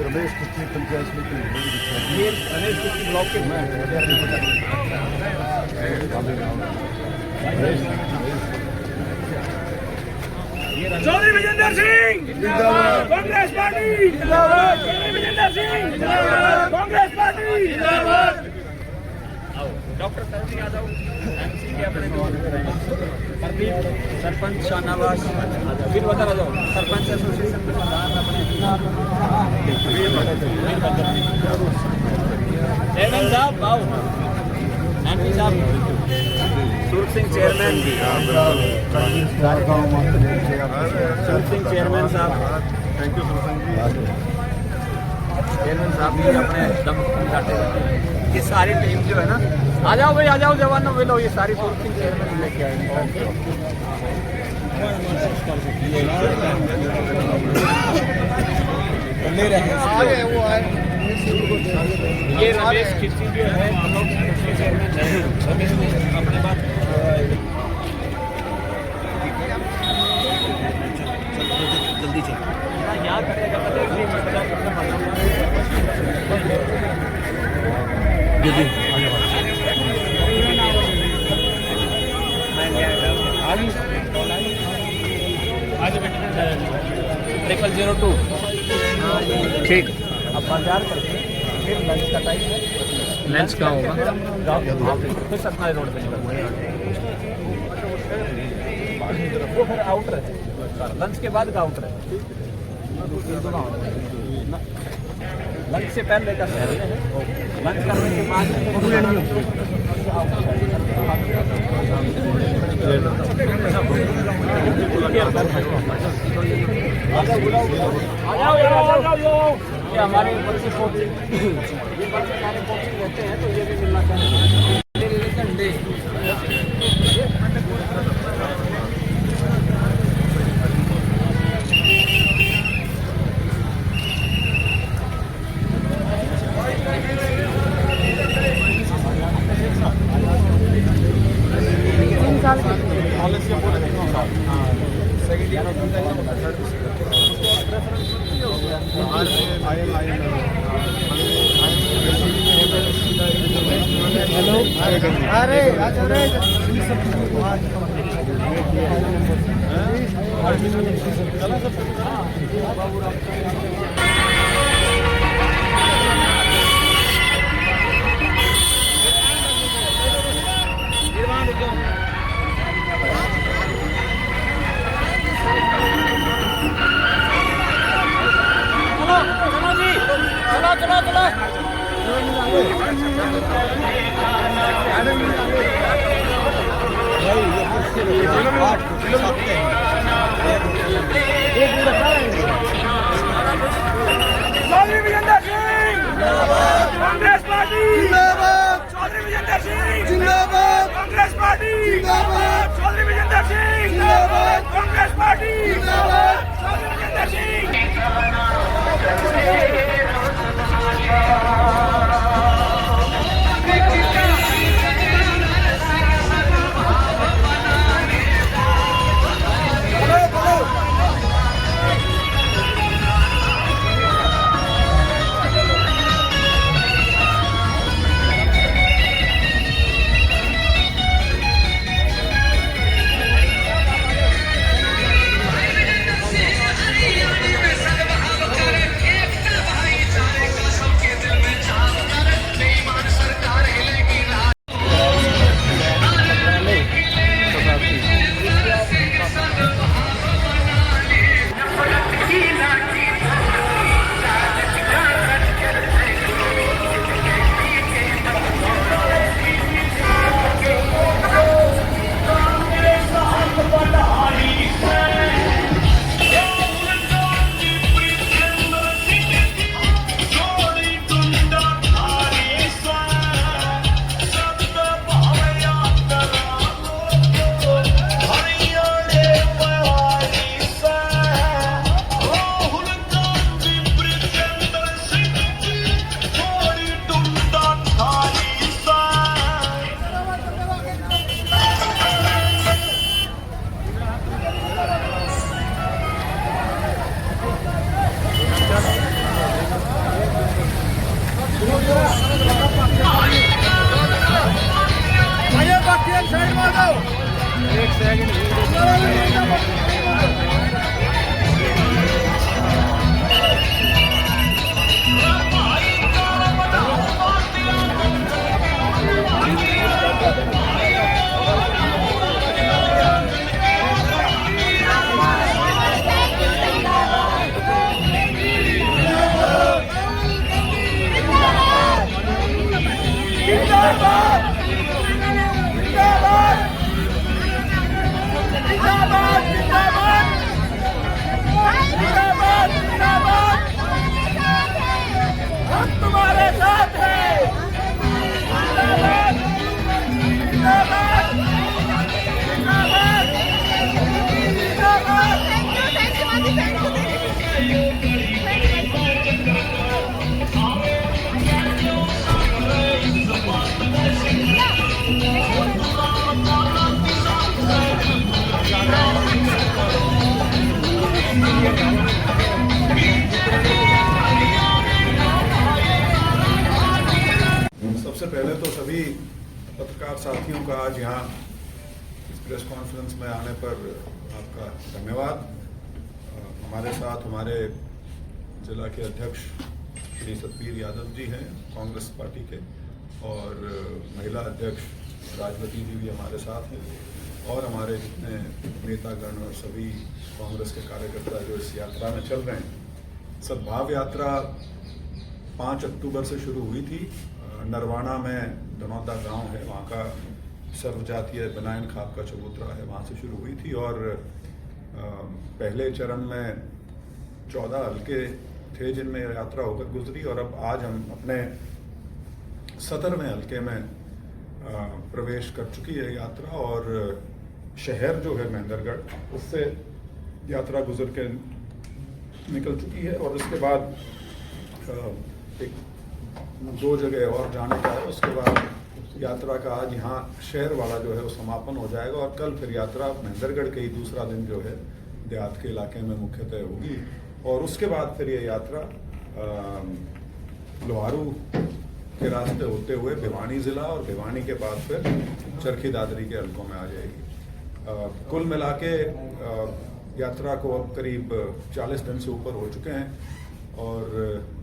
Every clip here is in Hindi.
रमेश कुश्ती पंचायत समिति रमेश कुश्ती ब्लॉक के चौधरी विजेंद्र सिंह कांग्रेस पार्टी जिंदाबाद। चौधरी विजेंद्र सिंह कांग्रेस पार्टी जिंदाबाद। डॉक्टर सरजी यादव एमसी के अपने प्रदीप सरपंच शाहनवाज फिर बता रहा जाओ सरपंच एसोसिएशन के प्रधान अपने चेयरमैन साहब आओ एमपी साहब सूरज सिंह चेयरमैन सूरज सिंह चेयरमैन साहब थैंक यू चेयरमैन साहब भी अपने दम घाटे ये सारी टीम जो है ना आ जाओ भाई आ जाओ जवानों वे लो ये सारी सूरज सिंह चेयरमैन लेके आए ये रमेश खिस्सी जो है अपने बात जल्दी चल यहाँ करेगा ट्रिपल 02 ठीक अब बाजार करके फिर लंच का टाइम है लंच का होगा फिर सतना रोड पे वो फिर आउट रहे लंच के बाद का आउट रहे लंच से पहले का शहर है लंच करने के बाद ये हमारे बच्चे कोचिंग ये बच्चे सारे कोचिंग रहते हैं तो ये भी मिलना चाहिए अरे चौधरी विजेंद्र सिंह कांग्रेस पार्टी जिंदाबाद। चौधरी विजेंद्र सिंह जिंदाबाद। कांग्रेस पार्टी जिंदाबाद। चौधरी विजेंद्र सिंह जिंदाबाद। कांग्रेस पार्टी जिंदाबाद। चौधरी विजेंद्र सिंह सबसे पहले तो सभी पत्रकार साथियों का आज यहाँ इस प्रेस कॉन्फ्रेंस में आने पर आपका धन्यवाद। हमारे साथ हमारे जिला के अध्यक्ष श्री सतबीर यादव जी हैं कांग्रेस पार्टी के, और महिला अध्यक्ष राजवती जी भी हमारे साथ हैं, और हमारे जितने नेतागण और सभी कांग्रेस के कार्यकर्ता जो इस यात्रा में चल रहे हैं। सद्भाव यात्रा 5 अक्टूबर से शुरू हुई थी। नरवाना में धनौदा गांव है, वहाँ का सर्वजातीय बनायन खाप का चबूतरा है, वहाँ से शुरू हुई थी। और पहले चरण में 14 हल्के थे जिनमें यात्रा होकर गुजरी, और अब आज हम अपने 17वें हल्के में प्रवेश कर चुकी है यात्रा। और शहर जो है महेंद्रगढ़, उससे यात्रा गुजर के निकल चुकी है, और उसके बाद एक 2 जगह और जाने का है। उसके बाद यात्रा का आज यहाँ शहर वाला जो है वो समापन हो जाएगा, और कल फिर यात्रा महेंद्रगढ़ के ही दूसरा दिन जो है देहात के इलाके में मुख्यतः होगी। और उसके बाद फिर ये यात्रा लोहारू के रास्ते होते हुए भिवानी जिला, और भिवानी के बाद फिर चरखी दादरी के हलकों में आ जाएगी। कुल मिला के यात्रा को अब करीब 40 दिन से ऊपर हो चुके हैं, और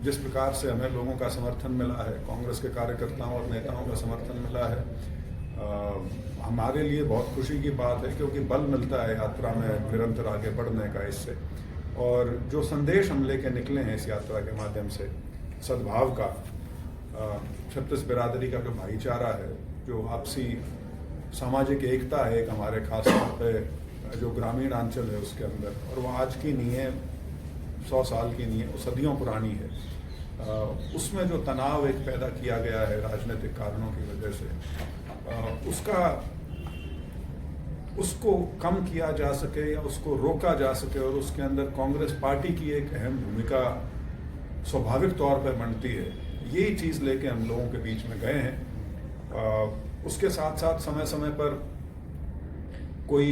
जिस प्रकार से हमें लोगों का समर्थन मिला है, कांग्रेस के कार्यकर्ताओं और नेताओं का समर्थन मिला है, हमारे लिए बहुत खुशी की बात है, क्योंकि बल मिलता है यात्रा में निरंतर आगे बढ़ने का इससे। और जो संदेश हम लेके निकले हैं इस यात्रा के माध्यम से सद्भाव का, छत्तीस बिरादरी का जो भाईचारा है, जो आपसी सामाजिक एकता है एक हमारे खास तौर पे जो ग्रामीण अंचल है उसके अंदर, और वो आज की नहीं है, 100 साल की नहीं है, वो सदियों पुरानी है। उसमें जो तनाव एक पैदा किया गया है राजनीतिक कारणों की वजह से, उसको कम किया जा सके या उसको रोका जा सके, और उसके अंदर कांग्रेस पार्टी की एक अहम भूमिका स्वाभाविक तौर पर बनती है, यही चीज़ लेके हम लोगों के बीच में गए हैं। उसके साथ साथ समय समय पर कोई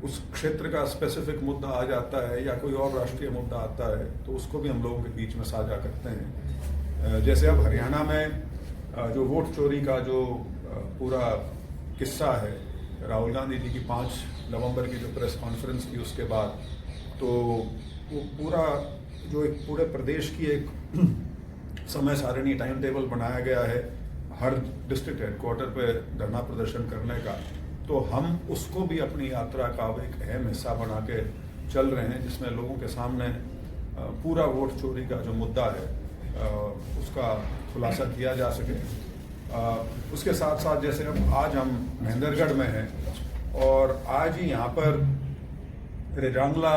उस क्षेत्र का स्पेसिफिक मुद्दा आ जाता है या कोई और राष्ट्रीय मुद्दा आता है, तो उसको भी हम लोगों के बीच में साझा करते हैं। जैसे अब हरियाणा में जो वोट चोरी का जो पूरा किस्सा है, राहुल गांधी जी की 5 नवंबर की जो प्रेस कॉन्फ्रेंस की उसके बाद, तो वो पूरा जो एक पूरे प्रदेश की एक समय सारिणी टाइम टेबल बनाया गया है हर डिस्ट्रिक्ट हेडक्वार्टर पे धरना प्रदर्शन करने का, तो हम उसको भी अपनी यात्रा का एक अहम हिस्सा बना के चल रहे हैं, जिसमें लोगों के सामने पूरा वोट चोरी का जो मुद्दा है उसका खुलासा किया जा सके। उसके साथ साथ जैसे अब आज हम महेंद्रगढ़ में हैं, और आज ही यहाँ पर रेजांगला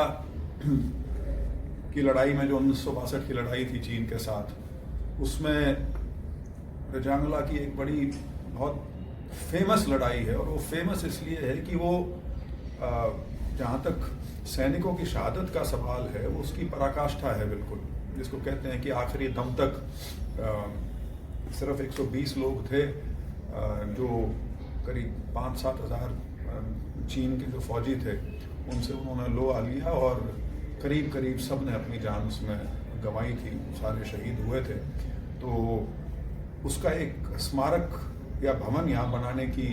की लड़ाई में जो 1962 की लड़ाई थी चीन के साथ, उसमें रेजांगला की एक बड़ी बहुत फेमस लड़ाई है, और वो फेमस इसलिए है कि वो जहाँ तक सैनिकों की शहादत का सवाल है, वो उसकी पराकाष्ठा है बिल्कुल, जिसको कहते हैं कि आखिरी दम तक सिर्फ 120 लोग थे जो करीब 5-7 हज़ार चीन के जो फौजी थे उनसे उन्होंने लोहा लिया, और करीब करीब सब ने अपनी जान उसमें गंवाई थी, सारे शहीद हुए थे। तो उसका एक स्मारक या भवन यहाँ बनाने की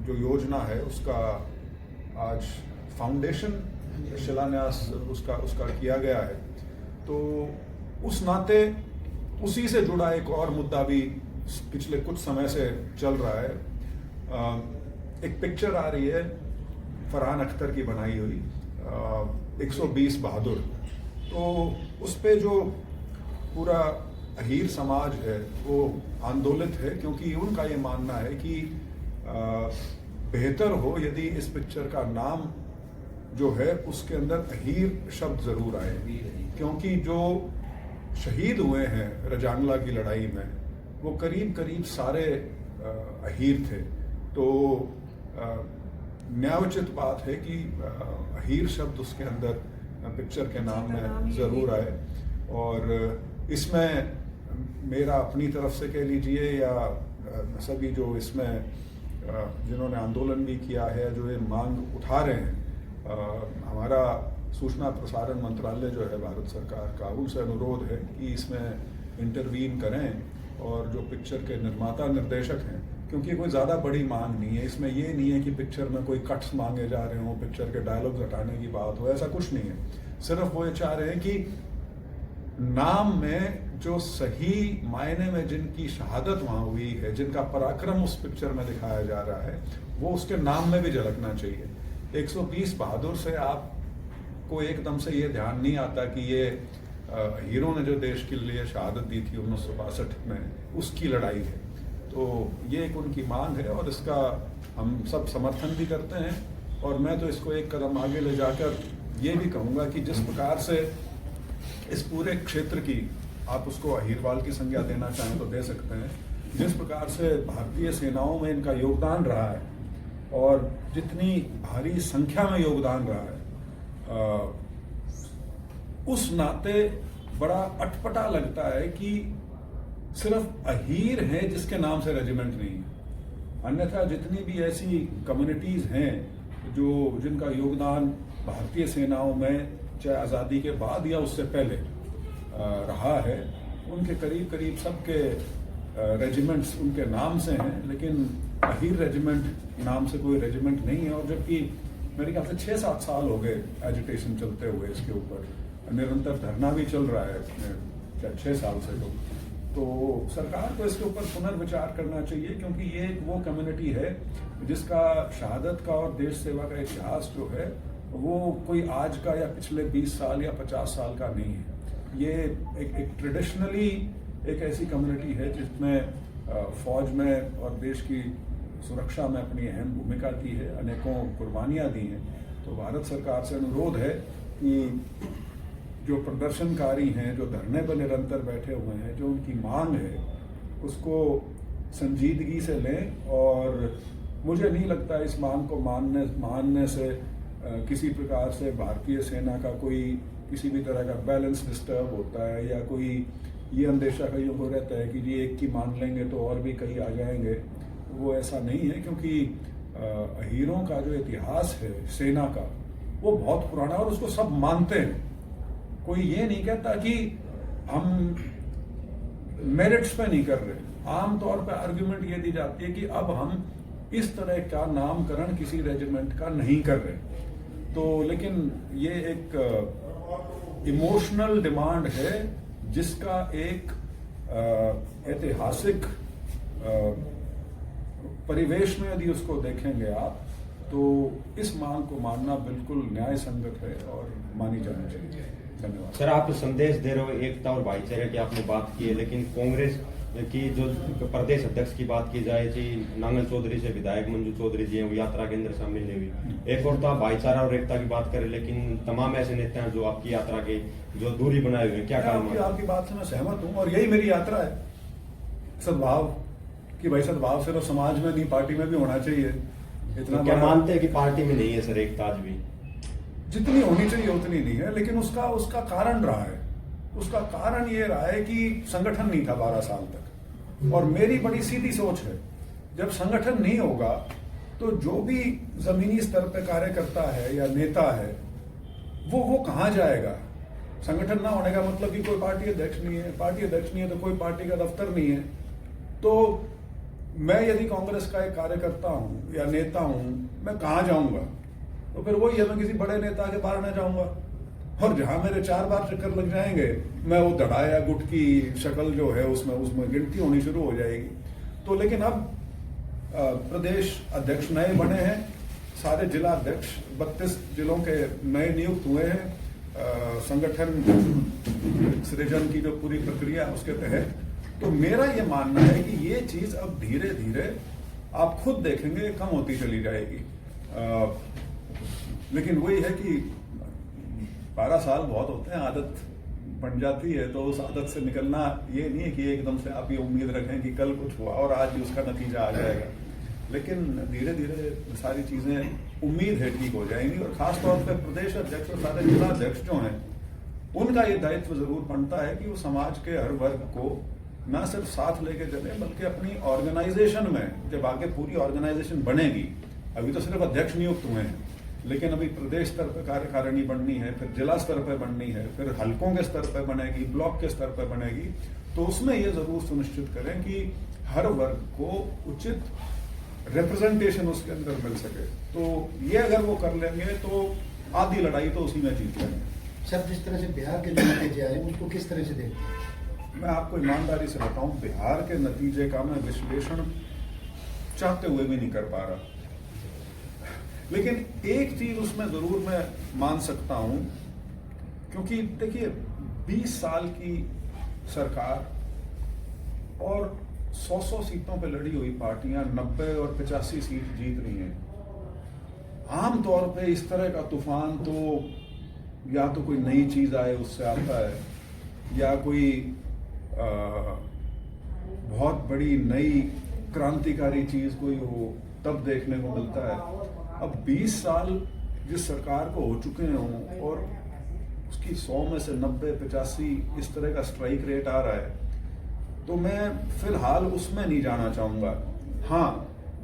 जो योजना है, उसका आज फाउंडेशन शिलान्यास उसका किया गया है। तो उस नाते उसी से जुड़ा एक और मुद्दा भी पिछले कुछ समय से चल रहा है। एक पिक्चर आ रही है फरहान अख्तर की बनाई हुई 120 बहादुर, तो उस पे जो पूरा अहीर समाज है वो आंदोलित है, क्योंकि उनका ये मानना है कि बेहतर हो यदि इस पिक्चर का नाम जो है उसके अंदर अहीर शब्द जरूर आए, क्योंकि जो शहीद हुए हैं रेजांगला की लड़ाई में वो करीब करीब सारे अहीर थे। तो न्यायोचित बात है कि अहीर शब्द उसके अंदर पिक्चर के नाम में ज़रूर आए। और इसमें मेरा अपनी तरफ से कह लीजिए या सभी जो इसमें जिन्होंने आंदोलन भी किया है, जो ये मांग उठा रहे हैं, हमारा सूचना प्रसारण मंत्रालय जो है भारत सरकार का, उनसे अनुरोध है कि इसमें इंटरवीन करें और जो पिक्चर के निर्माता निर्देशक हैं, क्योंकि कोई ज़्यादा बड़ी मांग नहीं है इसमें, ये नहीं है कि पिक्चर में कोई कट्स मांगे जा रहे हों, पिक्चर के डायलॉग्स हटाने की बात हो, ऐसा कुछ नहीं है। सिर्फ वो ये चाह रहे हैं कि नाम में जो सही मायने में जिनकी शहादत वहाँ हुई है, जिनका पराक्रम उस पिक्चर में दिखाया जा रहा है, वो उसके नाम में भी झलकना चाहिए। 120 बहादुर से आपको एकदम से ये ध्यान नहीं आता कि ये हीरो ने जो देश के लिए शहादत दी थी 1962 में, उसकी लड़ाई है। तो ये एक उनकी मांग है और इसका हम सब समर्थन भी करते हैं। और मैं तो इसको एक कदम आगे ले जाकर ये भी कहूँगा कि जिस प्रकार से इस पूरे क्षेत्र की, आप उसको अहीरवाल की संज्ञा देना चाहें तो दे सकते हैं, जिस प्रकार से भारतीय सेनाओं में इनका योगदान रहा है और जितनी भारी संख्या में योगदान रहा है, उस नाते बड़ा अटपटा लगता है कि सिर्फ अहीर है जिसके नाम से रेजिमेंट नहीं है। अन्यथा जितनी भी ऐसी कम्युनिटीज हैं जिनका योगदान भारतीय सेनाओं में चाहे आज़ादी के बाद या उससे पहले रहा है, उनके करीब करीब सबके रेजिमेंट्स उनके नाम से हैं, लेकिन अहीर रेजिमेंट नाम से कोई रेजिमेंट नहीं है। और जबकि मेरे ख्याल से 6-7 साल हो गए एजिटेशन चलते हुए, इसके ऊपर निरंतर धरना भी चल रहा है 6 साल से। तो सरकार को इसके ऊपर पुनर्विचार करना चाहिए, क्योंकि ये वो कम्युनिटी है जिसका शहादत का और देश सेवा का इतिहास जो है वो कोई आज का या पिछले 20 साल या 50 साल का नहीं है। ये एक ट्रेडिशनली एक ऐसी कम्युनिटी है जिसमें फौज में और देश की सुरक्षा में अपनी अहम भूमिका की है, अनेकों कुर्बानियां दी हैं। तो भारत सरकार से अनुरोध है कि जो प्रदर्शनकारी हैं, जो धरने पर निरंतर बैठे हुए हैं, जो उनकी मांग है उसको संजीदगी से लें। और मुझे नहीं लगता इस मांग को मानने से किसी प्रकार से भारतीय सेना का कोई किसी भी तरह का बैलेंस डिस्टर्ब होता है, या कोई ये अंदेशा कईयों को रहता है कि जी एक की मान लेंगे तो और भी कई आ जाएंगे। वो ऐसा नहीं है, क्योंकि हीरों का जो इतिहास है सेना का वो बहुत पुराना है और उसको सब मानते हैं। कोई ये नहीं कहता कि हम मेरिट्स पे नहीं कर रहे। आमतौर पे आर्ग्यूमेंट ये दी जाती है कि अब हम इस तरह का नामकरण किसी रेजिमेंट का नहीं कर रहे। तो लेकिन ये एक इमोशनल डिमांड है जिसका एक ऐतिहासिक परिवेश में यदि उसको देखेंगे आप, तो इस मांग को मानना बिल्कुल न्याय संगत है और मानी जानी चाहिए। धन्यवाद। सर, आप संदेश दे रहे हो एकता और भाईचारे की आपने बात की है, लेकिन कांग्रेस की जो प्रदेश अध्यक्ष की बात की जाए जी, नांगल चौधरी से विधायक मंजू चौधरी जी हैं, वो यात्रा के अंदर शामिल नहीं हुई। एक और तो आप भाईचारा और एकता की बात करें, लेकिन तमाम ऐसे नेता हैं जो आपकी यात्रा की जो दूरी बनाए हुए हैं, क्या कारण है? आपकी बात से मैं सहमत हूँ और यही मेरी यात्रा है। सद्भाव कि भाई सद्भाव सिर्फ समाज में नहीं, पार्टी में भी होना चाहिए। इतना क्या मानते हैं कि पार्टी में नहीं है सर एकता आज भी? जितनी होनी चाहिए उतनी नहीं है, लेकिन उसका कारण रहा है। उसका कारण ये रहा है कि संगठन नहीं था 12 साल तक। और मेरी बड़ी सीधी सोच है, जब संगठन नहीं होगा तो जो भी जमीनी स्तर पर कार्यकर्ता है या नेता है वो कहाँ जाएगा? संगठन ना होने का मतलब कि कोई पार्टी अध्यक्ष नहीं है, पार्टी अध्यक्ष नहीं है तो कोई पार्टी का दफ्तर नहीं है। तो मैं यदि कांग्रेस का एक कार्यकर्ता हूं या नेता हूं, मैं कहाँ जाऊंगा? तो फिर वही है, मैं किसी बड़े नेता के पार न जाऊंगा। और जहां मेरे 4 बार चक्कर लग जाएंगे, मैं वो दड़ा या गुट की शक्ल जो है उसमें गिनती होनी शुरू हो जाएगी। तो लेकिन अब प्रदेश अध्यक्ष नए बने हैं, सारे जिला अध्यक्ष 32 जिलों के नए नियुक्त हुए हैं, संगठन सृजन की जो पूरी प्रक्रिया है उसके तहत। तो मेरा ये मानना है कि ये चीज अब धीरे धीरे आप खुद देखेंगे कम होती चली जाएगी। लेकिन वही है कि 12 साल बहुत होते हैं, आदत बन जाती है। तो उस आदत से निकलना ये नहीं है कि एकदम से आप ये उम्मीद रखें कि कल कुछ हुआ और आज भी उसका नतीजा आ जाएगा। लेकिन धीरे धीरे सारी चीजें उम्मीद है ठीक हो जाएंगी। और खासतौर पर प्रदेश अध्यक्ष और सारे जिला अध्यक्ष जो हैं, उनका ये दायित्व जरूर बनता है कि वो समाज के हर वर्ग को ना सिर्फ साथ लेके चले, बल्कि अपनी ऑर्गेनाइजेशन में, जब आगे पूरी ऑर्गेनाइजेशन बनेगी, अभी तो सिर्फ अध्यक्ष नियुक्त हुए हैं, लेकिन अभी प्रदेश स्तर पर कार्यकारिणी बननी है, फिर जिला स्तर पर बननी है, फिर हलकों के स्तर पर बनेगी, ब्लॉक के स्तर पर बनेगी। तो उसमें ये जरूर सुनिश्चित करें कि हर वर्ग को उचित रिप्रेजेंटेशन उसके अंदर मिल सके। तो ये अगर वो कर लेंगे तो आधी लड़ाई तो उसी में जीत लेंगे। सर, जिस तरह से बिहार के जो नतीजे आए उसको किस तरह से देखते हैं? मैं आपको ईमानदारी से बताऊं, बिहार के नतीजे का मैं विश्लेषण चाहते हुए भी नहीं कर पा रहा, लेकिन एक चीज उसमें जरूर मैं मान सकता हूं, क्योंकि देखिए 20 साल की सरकार और 100 सीटों पे लड़ी हुई पार्टियां 90 और 85 सीट जीत रही हैं। आमतौर पे इस तरह का तूफान तो या तो कोई नई चीज आए उससे आता है, या कोई बहुत बड़ी नई क्रांतिकारी चीज कोई हो, तब देखने को मिलता है। अब 20 साल जिस सरकार को हो चुके हों और उसकी 100 में से 90-85 इस तरह का स्ट्राइक रेट आ रहा है, तो मैं फिलहाल उसमें नहीं जाना चाहूंगा। हाँ,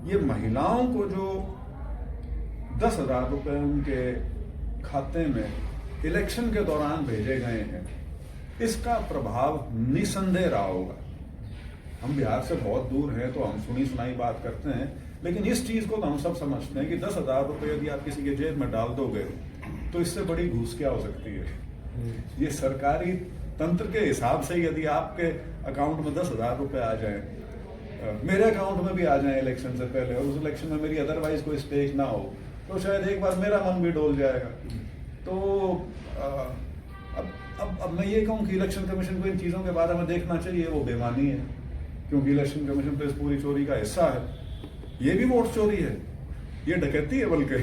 ये महिलाओं को जो 10,000 रुपए उनके खाते में इलेक्शन के दौरान भेजे गए हैं, इसका प्रभाव निसंदेह रहा होगा। हम बिहार से बहुत दूर हैं तो हम सुनी सुनाई बात करते हैं, लेकिन इस चीज को तो हम सब समझते हैं कि 10,000 रुपए यदि आप किसी के जेब में डाल दोगे तो इससे बड़ी घूस क्या हो सकती है। ये सरकारी तंत्र के हिसाब से यदि आपके अकाउंट में 10,000 रुपए आ जाए, मेरे अकाउंट में भी आ जाए इलेक्शन से पहले, और उस इलेक्शन में मेरी अदरवाइज कोई स्टेज ना हो, तो शायद एक बार मेरा मन भी डोल जाएगा। तो अब मैं ये कहूँ कि इलेक्शन कमीशन को इन चीजों के बारे में देखना चाहिए, वो बेमानी है, क्योंकि इलेक्शन कमीशन तो इस पूरी चोरी का हिस्सा है। ये भी वोट चोरी है, ये डकैती है बल्कि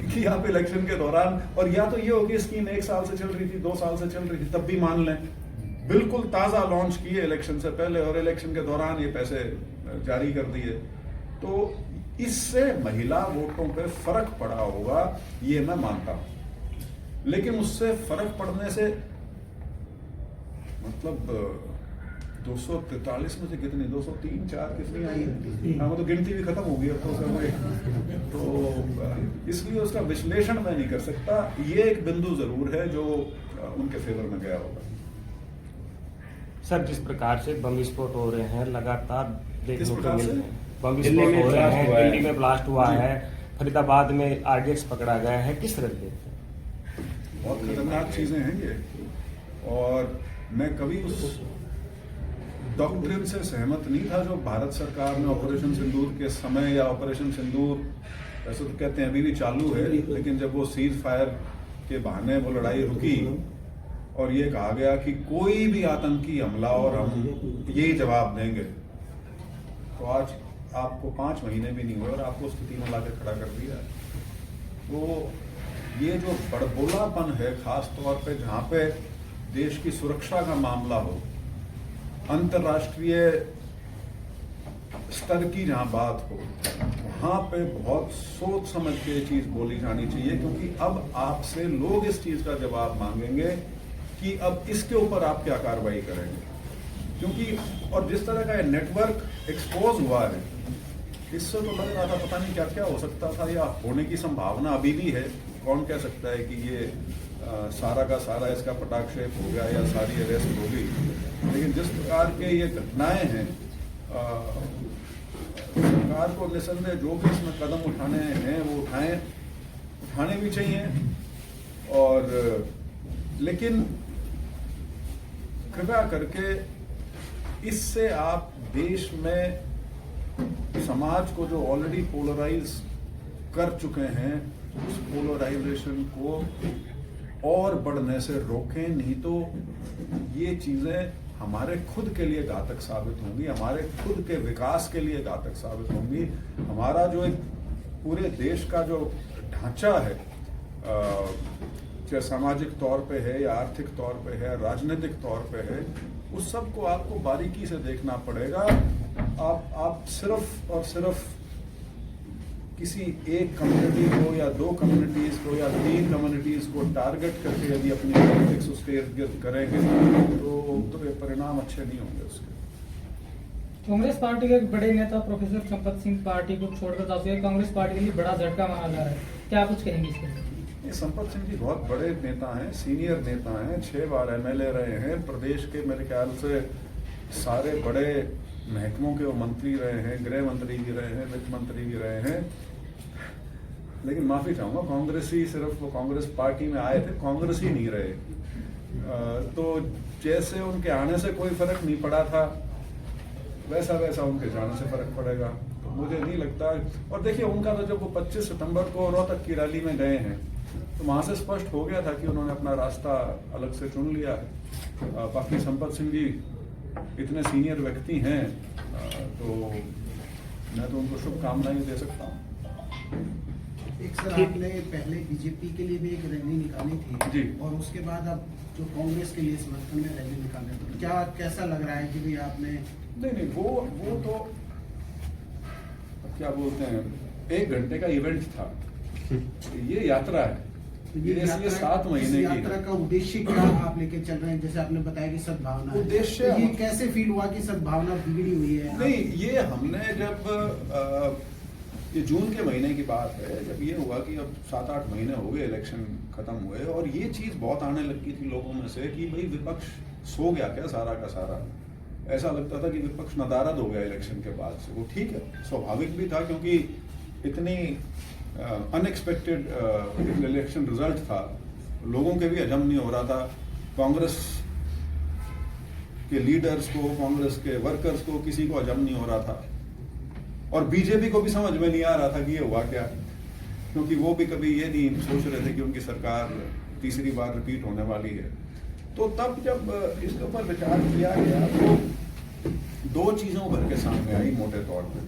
कि आप इलेक्शन के दौरान, और या तो ये होगी स्कीम 1 साल से चल रही थी, 2 साल से चल रही थी, तब भी मान लें, बिल्कुल ताजा लॉन्च किए इलेक्शन से पहले और इलेक्शन के दौरान ये पैसे जारी कर दिए, तो इससे महिला वोटों पे फर्क पड़ा होगा, ये मैं मानता हूं। लेकिन उससे फर्क पड़ने से मतलब 243 में से कितनी, 203-4 कितनी आई है, हाँ, वो तो गिनती भी खत्म हो गई अब तो सब। तो इसलिए उसका विश्लेषण मैं नहीं कर सकता। ये एक बिंदु जरूर है जो उनके फेवर में गया होगा। सर, जिस प्रकार से बम विस्फोट हो रहे हैं लगातार देखने को मिल रहे हैं, बम दिल्ली विस्फोट में हो रहे ब्लास्ट हैं, हुआ है। दिल्ली में ब्लास्ट हुआ है, फरीदाबाद में आरडीएक्स पकड़ा गया है, किस तरह देखते हैं? बहुत खतरनाक चीजें हैं ये, और मैं कभी उस डॉक्ट्रिन से सहमत नहीं था जो भारत सरकार ने ऑपरेशन सिंदूर के समय, या ऑपरेशन सिंदूर वैसे तो कहते हैं अभी भी चालू है, लेकिन जब वो सीज फायर के बहाने वो लड़ाई रुकी और ये कहा गया कि कोई भी आतंकी हमला और हम यही जवाब देंगे, तो आज आपको 5 महीने भी नहीं हुए और आपको स्थिति में लाकर खड़ा कर दिया। तो ये जो बड़बोलापन है, खास तौर पे जहां पे देश की सुरक्षा का मामला हो, अंतर्राष्ट्रीय स्तर की जहां बात हो, वहां पे बहुत सोच समझ के ये चीज बोली जानी चाहिए, क्योंकि अब आपसे लोग इस चीज का जवाब मांगेंगे कि अब इसके ऊपर आप क्या कार्रवाई करेंगे। क्योंकि और जिस तरह का नेटवर्क एक्सपोज हुआ है, इससे तो लग रहा था पता नहीं क्या क्या हो सकता था, या होने की संभावना अभी भी है। कौन कह सकता है कि ये सारा का सारा इसका पटाक्षेप हो गया या सारी अरेस्ट होगी। लेकिन जिस प्रकार के ये घटनाएं हैं, सरकार को निसंदेह जो भी इसमें कदम उठाने हैं वो उठाने भी चाहिए। और लेकिन कृपया करके इससे आप देश में समाज को जो ऑलरेडी पोलराइज कर चुके हैं, उस पोलराइजेशन को और बढ़ने से रोकें, नहीं तो ये चीजें हमारे खुद के लिए घातक साबित होंगी, हमारे खुद के विकास के लिए घातक साबित होंगी। हमारा जो एक पूरे देश का जो ढांचा है, चाहे सामाजिक तौर पे है या आर्थिक तौर पे है, राजनीतिक तौर पे है, उस सब को आपको बारीकी से देखना पड़ेगा। आप सिर्फ और सिर्फ किसी एक कम्युनिटी को या 2 कम्युनिटीज को या 3 कम्युनिटीज को टारगेट करके यदि अपनी पॉलिटिक्स उसके इर्द गिर्द करेंगे तो ये परिणाम अच्छे नहीं होंगे उसके। कांग्रेस पार्टी के एक बड़े नेता प्रोफेसर संपत सिंह पार्टी को छोड़कर जाते हैं, कांग्रेस पार्टी के लिए बड़ा झटका माना जा रहा है। क्या कुछ कहेंगे इसके लिए? ये संपत सिंह जी बहुत बड़े नेता हैं, सीनियर नेता हैं, 6 बार एमएलए रहे हैं, प्रदेश के मेरे ख्याल से सारे बड़े महकमों के वो मंत्री रहे हैं, गृह मंत्री भी रहे हैं, वित्त मंत्री भी रहे हैं। लेकिन माफी चाहूंगा, कांग्रेस ही सिर्फ वो कांग्रेस पार्टी में आए थे, कांग्रेस ही नहीं रहे। तो जैसे उनके आने से कोई फर्क नहीं पड़ा था, वैसा वैसा उनके जाने से फर्क पड़ेगा, तो मुझे नहीं लगता। और देखिए उनका तो जब वो 25 सितंबर को रोहतक की रैली में गए हैं तो वहां से स्पष्ट हो गया था कि उन्होंने अपना रास्ता अलग से चुन लिया है। बाकी संपत सिंह जी इतने सीनियर व्यक्ति हैं, तो मैं तो उनको शुभकामनाएं दे सकता हूँ। एक सर आपने पहले बीजेपी के लिए भी एक रैली निकाली थी जी। और उसके बाद अब जो कांग्रेस के लिए समर्थन में रैली निकाल रहे तो क्या कैसा लग रहा है कि भाई आपने नहीं वो तो क्या बोलते हैं, 1 घंटे का इवेंट था। ये यात्रा है, ये 7 महीने की यात्रा का उद्देश्य क्या आप लेके चल रहे हैं? जैसे आपने बताया कि सद्भावना है। उद्देश्य तो ये कैसे फील हुआ कि सद्भावना बिगड़ी हुई है? नहीं, ये हमने जब ये जून के महीने की बात है, जब ये हुआ कि अब 7-8 महीने हो गए इलेक्शन खत्म हुए, और ये चीज बहुत आने लगी थी लोगों में से कि भाई विपक्ष सो गया क्या सारा का सारा। ऐसा लगता था कि विपक्ष नदारद हो गया इलेक्शन के बाद से। वो ठीक है, स्वाभाविक भी था, क्योंकि इतनी अनएक्सपेक्टेड इलेक्शन रिजल्ट था, लोगों के भी हजम नहीं हो रहा था। कांग्रेस के लीडर्स को, कांग्रेस के वर्कर्स को, किसी को हजम नहीं हो रहा था, और बीजेपी को भी समझ में नहीं आ रहा था कि ये हुआ क्या, क्योंकि वो भी कभी ये नहीं सोच रहे थे कि उनकी सरकार तीसरी बार रिपीट होने वाली है। तो तब जब इसके ऊपर विचार किया गया तो 2 चीजों भर के सामने आई मोटे तौर पे।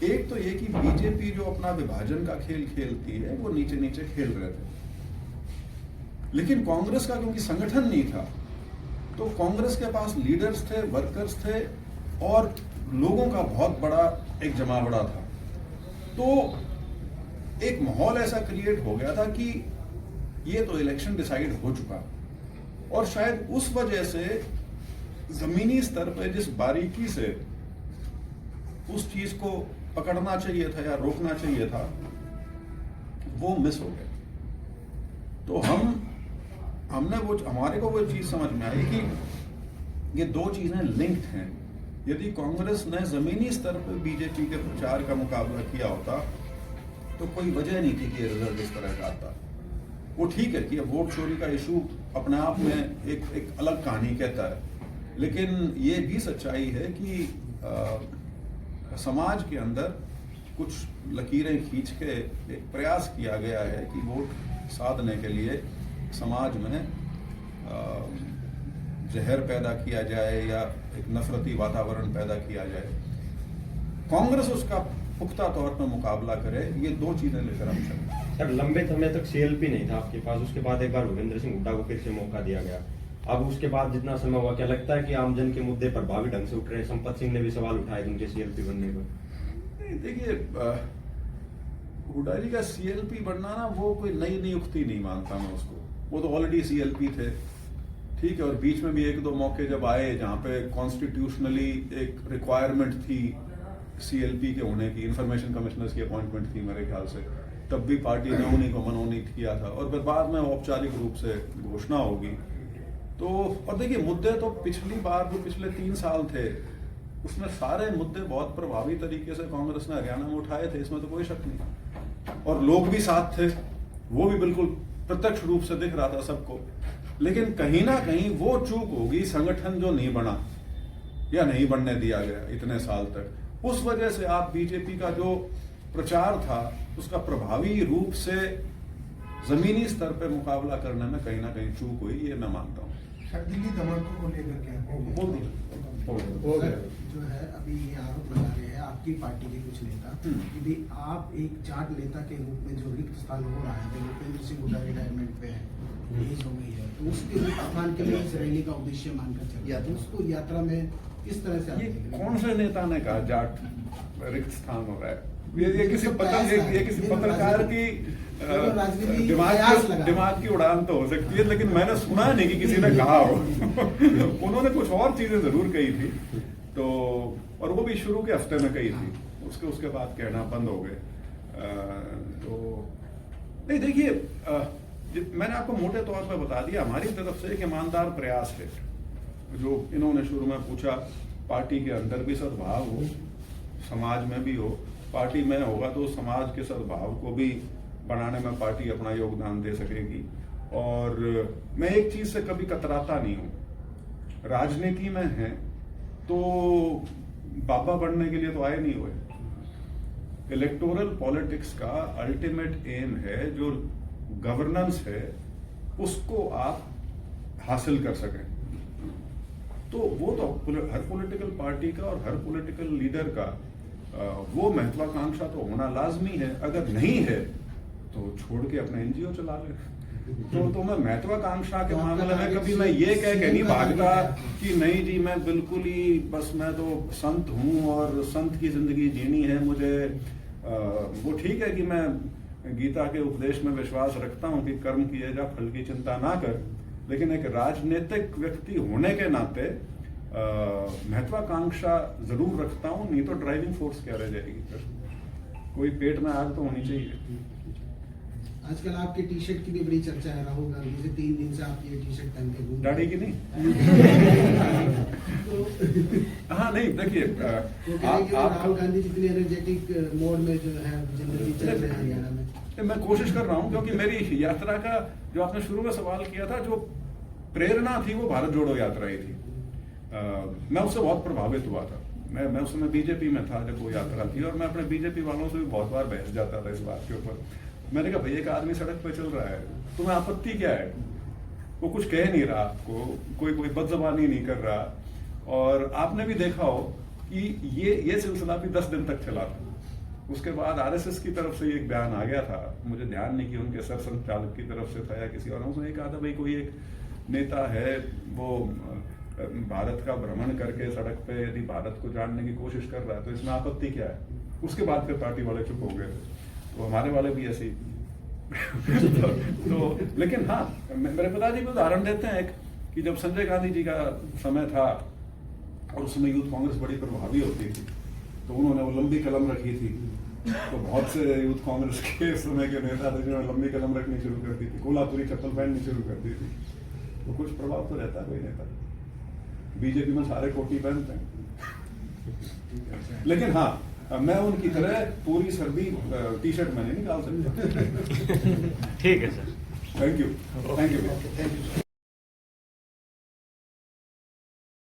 एक तो ये कि बीजेपी जो अपना विभाजन का खेल खेलती है, वो नीचे नीचे खेल रहे थे, लेकिन कांग्रेस का क्योंकि संगठन नहीं था, तो कांग्रेस के पास लीडर्स थे, वर्कर्स थे, और लोगों का बहुत बड़ा एक जमावड़ा था। तो एक माहौल ऐसा क्रिएट हो गया था कि ये तो इलेक्शन डिसाइड हो चुका, और शायद उस वजह से जमीनी स्तर पर जिस बारीकी से उस चीज को पकड़ना चाहिए था या रोकना चाहिए था, वो मिस हो गया। तो हमने हमारे को वो चीज समझ में आई कि ये 2 चीजें लिंक्ड हैं। यदि कांग्रेस ने जमीनी स्तर पर बीजेपी के प्रचार का मुकाबला किया होता तो कोई वजह नहीं थी कि ये रिजल्ट इस तरह का आता। वो ठीक है कि वोट चोरी का इशू अपने आप में एक अलग कहानी कहता है, लेकिन ये भी सच्चाई है कि समाज के अंदर कुछ लकीरें खींच के एक प्रयास किया गया है कि वोट साधने के लिए समाज में जहर पैदा किया जाए या एक नफरती वातावरण पैदा किया जाए। कांग्रेस उसका पुख्ता तौर पर मुकाबला करे, ये 2 चीजें लेकर हम चले। सर, लंबे समय तक सीएलपी नहीं था आपके पास, उसके बाद एक बार भूपेंद्र सिंह हुड्डा को फिर से मौका दिया गया। अब उसके बाद जितना समय हुआ, क्या लगता है कि आमजन के मुद्दे प्रभावी ढंग से उठ रहे हैं? संपत सिंह ने भी सवाल उठाए उनके सीएलपी बनने पर। देखिए, हुड्डा जी का सीएलपी बनना ना, वो कोई नई नियुक्ति नहीं मानता मैं उसको। वो तो ऑलरेडी सीएलपी थे, ठीक है। और बीच में भी 1-2 मौके जब आए जहां पे कॉन्स्टिट्यूशनली एक रिक्वायरमेंट थी सीएलपी के होने की, इंफॉर्मेशन कमिश्नर्स की अपॉइंटमेंट थी मेरे ख्याल से, तब भी पार्टी ने उन्हीं को मनोनीत किया था, और फिर बाद में औपचारिक रूप से घोषणा होगी। तो और देखिए, मुद्दे तो पिछली बार जो पिछले 3 साल थे, उसमें सारे मुद्दे बहुत प्रभावी तरीके से कांग्रेस ने हरियाणा में उठाए थे, इसमें तो कोई शक नहीं। और लोग भी साथ थे, वो भी बिल्कुल प्रत्यक्ष रूप से दिख रहा था सबको। लेकिन कहीं ना कहीं वो चूक होगी, संगठन जो नहीं बना या नहीं बनने दिया गया इतने साल तक, उस वजह से आप बीजेपी का जो प्रचार था उसका प्रभावी रूप से जमीनी स्तर पे मुकाबला करने में कहीं ना कहीं चूक हुई, ये मैं मानता हूँ। दिल्ली धमाकों को लेकर क्या हो गया। जो है अभी ये आरोप लगा रहे हैं आपकी पार्टी के कुछ नेता कि भाई आप एक जाट नेता के रूप में जो रिक्त स्थान हो रहा है, भूपेंद्र सिंह हुड्डा रिटायरमेंट पे है, एज हो गई है, तो उसके रिक्त स्थान के लिए इस रैली का उद्देश्य मानकर चल रहा है, तो उसको यात्रा में किस तरह से ये कौन से नेता ने कहा जाट रिक्त स्थान हो रहा है? ये किसी पत्रकार की दिमाग की उड़ान तो हो सकती है, लेकिन मैंने सुना नहीं कि किसी ने कहा हो। उन्होंने कुछ और चीजें जरूर कही थी, तो और वो भी शुरू के हफ्ते में कही थी, उसके बाद कहना बंद हो गए। तो नहीं देखिए, मैंने आपको मोटे तौर पर बता दिया, हमारी तरफ से एक ईमानदार प्रयास है। जो इन्होंने शुरू में पूछा, पार्टी के अंदर भी सद्भाव हो, समाज में भी हो, पार्टी में होगा तो समाज के सद्भाव को भी बढ़ाने में पार्टी अपना योगदान दे सकेगी। और मैं एक चीज से कभी कतराता नहीं हूं, राजनीति में है तो बाबा बनने के लिए तो आए नहीं हुए। इलेक्टोरल पॉलिटिक्स का अल्टीमेट एम है, जो गवर्नेंस है उसको आप हासिल कर सकें। तो वो तो हर पॉलिटिकल पार्टी का और हर पॉलिटिकल लीडर का वो महत्वाकांक्षा तो होना लाजमी है। अगर नहीं है तो छोड़ के अपना एनजीओ चला ले। तो मैं महत्वाकांक्षा के मामले में कभी मैं ये कह के नहीं भागता कि नहीं जी मैं बिल्कुल ही बस मैं तो संत हूं और संत की जिंदगी जीनी है मुझे। वो ठीक है कि मैं गीता के उपदेश में विश्वास रखता हूं कि कर्म किए जा फल की चिंता ना कर, लेकिन एक राजनीतिक व्यक्ति होने के नाते महत्वाकांक्षा जरूर रखता हूं, नहीं तो ड्राइविंग फोर्स क्या रह जाएगी। कोई पेट में आग तो होनी चाहिए। आजकल आपके टी शर्ट की भी बड़ी चर्चा है, राहुल गांधी से 3 दिन से आप ये टी शर्ट पहन के घूम रहे हैं। दाढ़ी की नहीं। हाँ नहीं देखिए, राहुल गांधी जितनी एनर्जेटिक मोड में जो है जिंदगी चल रहे हैं हरियाणा में। मैं कोशिश कर रहा हूं, क्योंकि मेरी यात्रा का जो आपने शुरू में सवाल किया था, जो प्रेरणा थी वो भारत जोड़ो यात्रा ही थी। मैं उससे बहुत प्रभावित हुआ था। मैं उस समय बीजेपी में था जब वो यात्रा थी, और मैं अपने बीजेपी वालों से भी बहुत बार बहस जाता था इस बात के ऊपर। मैंने कहा भाई एक आदमी सड़क पे चल रहा है, तुम्हें आपत्ति क्या है? वो कुछ कह नहीं रहा आपको, कोई बदजबानी नहीं कर रहा, और आपने भी देखा हो कि ये सिलसिला भी 10 दिन तक चला था। उसके बाद आरएसएस की तरफ से एक बयान आ गया था, मुझे ध्यान नहीं कि उनके सर संचालक की तरफ से था या किसी और, उसने कहा था भाई कोई एक नेता है वो भारत का भ्रमण करके सड़क पे यदि भारत को जानने की कोशिश कर रहा है तो इसमें आपत्ति क्या है? उसके बाद फिर पार्टी वाले चुप हो गए थे। तो हमारे वाले भी ऐसे ही तो लेकिन हाँ, मेरे पिताजी भी उदाहरण देते हैं एक, कि जब संजय गांधी जी का समय था और उस समय यूथ कांग्रेस बड़ी प्रभावी होती थी, तो उन्होंने वो लंबी कलम रखी थी। तो बहुत से यूथ कांग्रेस के समय के नेता थे जिन्होंने लंबी कलम रखनी शुरू कर दी थी, कोल्हापुरी चप्पल पहननी शुरू कर दी थी। तो कुछ प्रभाव तो रहता है कोई नेता। बीजेपी में सारे कोटी पहनते हैं, लेकिन हाँ मैं उनकी तरह पूरी सर्दी टी शर्ट में नहीं निकाल सकता। ठीक है सर। Thank you.